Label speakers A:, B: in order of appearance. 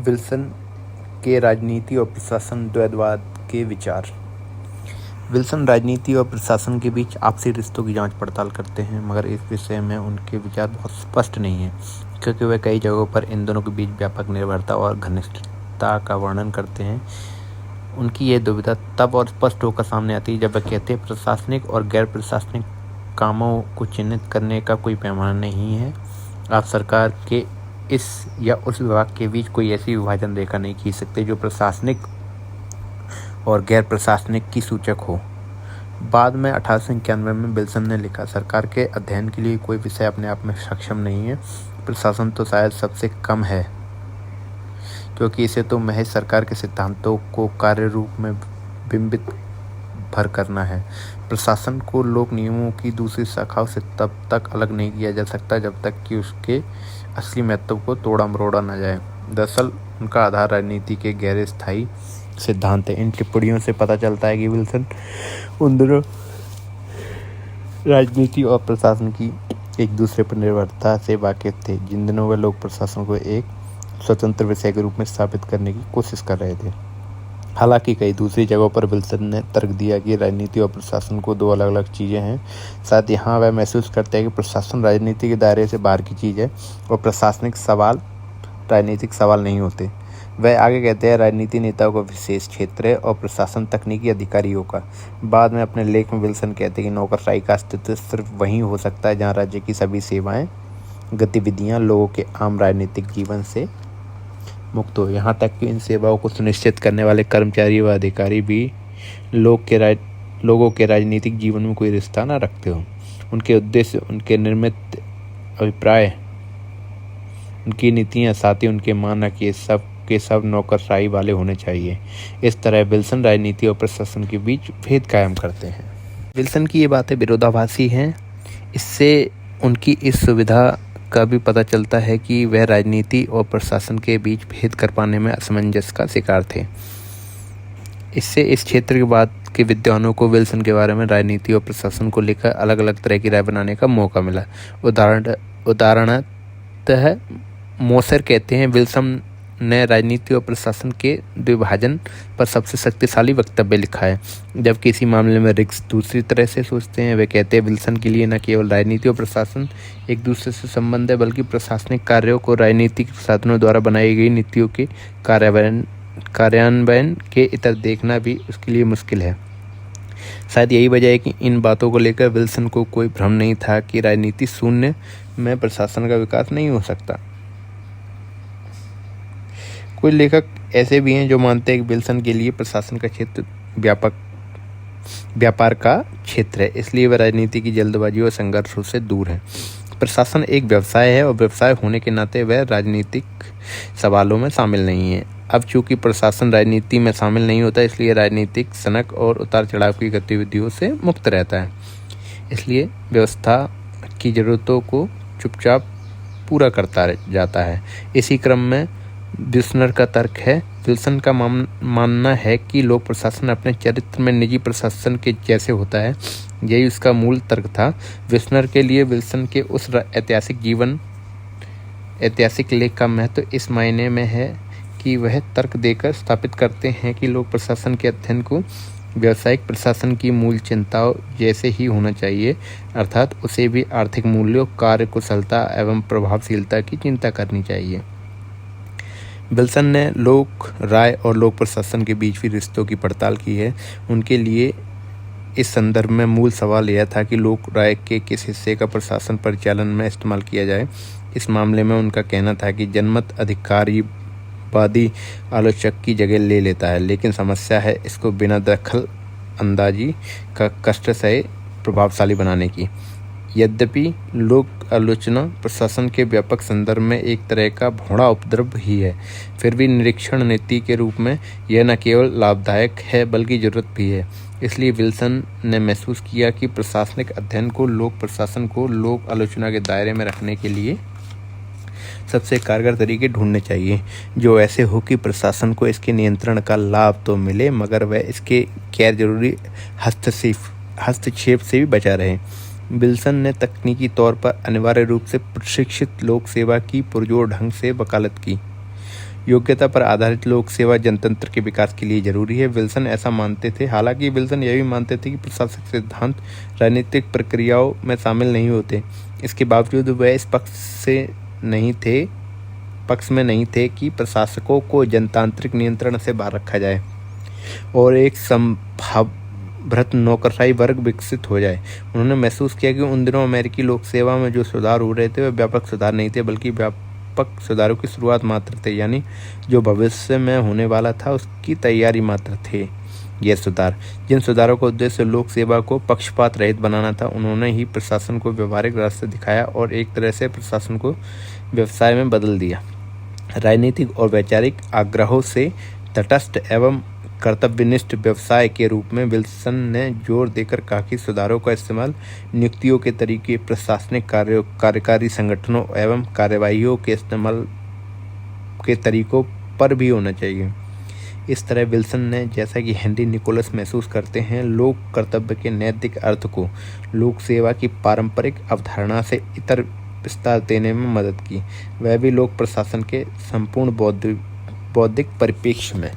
A: Wilson के राजनीति और प्रशासन द्वैतवाद के विचार। विल्सन राजनीति और प्रशासन के बीच आपसी रिश्तों की जांच पड़ताल करते हैं, मगर इस विषय में उनके विचार बहुत स्पष्ट नहीं हैं, क्योंकि वे कई जगहों पर इन दोनों के बीच व्यापक निर्भरता और घनिष्ठता का वर्णन करते हैं। उनकी ये दुविधा तब और स्पष्ट होकर सामने आती है जब वे कहते हैं प्रशासनिक और गैर प्रशासनिक कामों को चिन्हित करने का कोई पैमाना नहीं है। आप सरकार के इस या उस विभाग के बीच कोई ऐसी विभाजन रेखा नहीं खींच सकते जो प्रशासनिक और गैर प्रशासनिक की सूचक हो। बाद में 1891 में विल्सन ने लिखा, सरकार के अध्ययन के लिए कोई विषय अपने आप में सक्षम नहीं है। प्रशासन तो शायद सबसे कम है, क्योंकि इसे तो महज सरकार के सिद्धांतों को कार्य रूप में बिंबित भर करना है। प्रशासन को लोक नियमों की दूसरी शाखाओं से तब तक अलग नहीं किया जा सकता जब तक कि उसके असली महत्व को तोड़ा मरोड़ा न जाए। दरअसल उनका आधार राजनीति के गैर स्थायी सिद्धांत है। इन टिप्पणियों से पता चलता है कि विल्सन उन दोनों राजनीति और प्रशासन की एक दूसरे पर निर्भरता से वाकिफ थे, जिन दिनों वे लोक प्रशासन को एक स्वतंत्र विषय के रूप में स्थापित करने की कोशिश कर रहे थे। हालांकि कई दूसरी जगहों पर विल्सन ने तर्क दिया कि राजनीति और प्रशासन को दो अलग अलग चीज़ें हैं। साथ यहाँ वह महसूस करते हैं कि प्रशासन राजनीति के दायरे से बाहर की चीज़ है और प्रशासनिक सवाल राजनीतिक सवाल नहीं होते। वह आगे कहते हैं, राजनीति नेताओं का विशेष क्षेत्र है और प्रशासन तकनीकी अधिकारियों का। बाद में अपने लेख में विल्सन कहते हैं कि नौकरशाही का अस्तित्व सिर्फ वहीं हो सकता है जहाँ राज्य की सभी सेवाएं गतिविधियाँ लोगों के आम राजनीतिक जीवन से मुक्त हो। यहाँ तक कि इन सेवाओं को सुनिश्चित करने वाले कर्मचारी व अधिकारी भी लोगों के राजनीतिक जीवन में कोई रिश्ता न रखते हो। उनके उद्देश्य, उनके निर्मित अभिप्राय, उनकी नीतियाँ, साथ ही उनके मानक, ये सब के सब नौकरशाही वाले होने चाहिए। इस तरह विल्सन राजनीति और प्रशासन के बीच भेद कायम करते हैं। विल्सन की ये बातें विरोधाभासी हैं। इससे उनकी इस सुविधा का भी पता चलता है कि वह राजनीति और प्रशासन के बीच भेद कर पाने में असमंजस का शिकार थे। इससे इस क्षेत्र के बाद के विद्वानों को विल्सन के बारे में राजनीति और प्रशासन को लेकर अलग अलग तरह की राय बनाने का मौका मिला। उदाहरणतः मोसर कहते हैं, विल्सन ने राजनीति और प्रशासन के द्विभाजन पर सबसे शक्तिशाली वक्तव्य लिखा है, जबकि इसी मामले में रिक्स दूसरी तरह से सोचते हैं। वे कहते हैं, विल्सन के लिए न केवल राजनीति और प्रशासन एक दूसरे से संबंध है, बल्कि प्रशासनिक कार्यों को राजनीतिक साधनों द्वारा बनाई गई नीतियों के कार्यान्वयन के इतर देखना भी उसके लिए मुश्किल है। शायद यही वजह है कि इन बातों को लेकर विल्सन को कोई भ्रम नहीं था कि राजनीति शून्य में प्रशासन का विकास नहीं हो सकता। कुछ लेखक ऐसे भी हैं जो मानते हैं कि विल्सन के लिए प्रशासन का क्षेत्र व्यापार का क्षेत्र है, इसलिए वह राजनीति की जल्दबाजी और संघर्षों से दूर है। प्रशासन एक व्यवसाय है और व्यवसाय होने के नाते वह राजनीतिक सवालों में शामिल नहीं है। अब चूंकि प्रशासन राजनीति में शामिल नहीं होता, इसलिए राजनीतिक सनक और उतार चढ़ाव की गतिविधियों से मुक्त रहता है, इसलिए व्यवस्था की जरूरतों को चुपचाप पूरा करता जाता है। इसी क्रम में विस्नर का तर्क है। विल्सन का मानना है कि लोक प्रशासन अपने चरित्र में निजी प्रशासन के जैसे होता है। यही उसका मूल तर्क था। विस्नर के लिए विल्सन के उस ऐतिहासिक लेख का महत्व इस मायने में है कि वह तर्क देकर स्थापित करते हैं कि लोक प्रशासन के अध्ययन को व्यावसायिक प्रशासन की मूल चिंताओं जैसे ही होना चाहिए, अर्थात उसे भी आर्थिक मूल्यों, कार्य कुशलता एवं प्रभावशीलता की चिंता करनी चाहिए। विल्सन ने लोक राय और लोक प्रशासन के बीच भी रिश्तों की पड़ताल की है। उनके लिए इस संदर्भ में मूल सवाल यह था कि लोक राय के किस हिस्से का प्रशासन परिचालन में इस्तेमाल किया जाए। इस मामले में उनका कहना था कि जनमत अधिकारीवादी आलोचक की जगह ले लेता है, लेकिन समस्या है इसको बिना दखल अंदाजी का कष्ट से प्रभावशाली बनाने की। यद्यपि लोक आलोचना प्रशासन के व्यापक संदर्भ में एक तरह का भौड़ा उपद्रव ही है, फिर भी निरीक्षण नीति के रूप में यह न केवल लाभदायक है बल्कि जरूरत भी है। इसलिए विल्सन ने महसूस किया कि प्रशासनिक अध्ययन को लोक प्रशासन को लोक आलोचना के दायरे में रखने के लिए सबसे कारगर तरीके ढूंढने चाहिए, जो ऐसे हो कि प्रशासन को इसके नियंत्रण का लाभ तो मिले, मगर वह इसके गैर जरूरी हस्तक्षेप से भी बचा रहे। विल्सन ने तकनीकी तौर पर अनिवार्य रूप से प्रशिक्षित लोक सेवा की पुरजोर ढंग से वकालत की। योग्यता पर आधारित लोक सेवा जनतंत्र के विकास के लिए जरूरी है। विल्सन ऐसा मानते थे। हालांकि विल्सन यह भी मानते थे कि प्रशासक सिद्धांत राजनीतिक प्रक्रियाओं में शामिल नहीं होते। इसके बावजूद वह इस पक्ष में नहीं थे कि प्रशासकों को जनतांत्रिक नियंत्रण से बाहर रखा जाए और एक संभाव्यत नौकरशाही वर्ग विकसित हो जाए। उन्होंने महसूस किया कि उन दिनों अमेरिकी लोक सेवा में जो सुधार हो रहे थे वे व्यापक सुधार नहीं थे, बल्कि व्यापक सुधारों की शुरुआत मात्र थे, यानी जो भविष्य में होने वाला था उसकी तैयारी मात्र थे। यह सुधार, जिन सुधारों का उद्देश्य लोक सेवा को पक्षपात रहित बनाना था, उन्होंने ही प्रशासन को व्यवहारिक रास्ता दिखाया और एक तरह से प्रशासन को व्यवसाय में बदल दिया। राजनीतिक और वैचारिक आग्रहों से तटस्थ एवं कर्तव्यनिष्ठ व्यवसाय के रूप में विल्सन ने जोर देकर कहा कि सुधारों का इस्तेमाल नियुक्तियों के तरीके, प्रशासनिक कार्यकारी संगठनों एवं कार्यवाहियों के इस्तेमाल के तरीकों पर भी होना चाहिए। इस तरह विल्सन ने, जैसा कि हेनरी निकोलस महसूस करते हैं, लोक कर्तव्य के नैतिक अर्थ को लोक सेवा की पारंपरिक अवधारणा से इतर विस्तार देने में मदद की, वह भी लोक प्रशासन के संपूर्ण बौद्धिक परिप्रेक्ष्य में।